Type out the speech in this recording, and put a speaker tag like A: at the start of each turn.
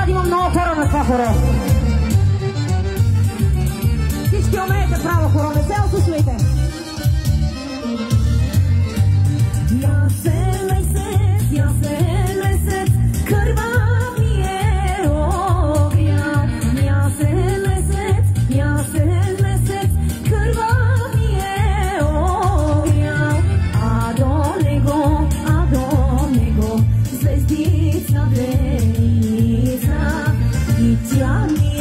A: трябва да има много хора на това хоро. Всички умеете право хоро, не се осушвайте.
B: Звездица, и тя ми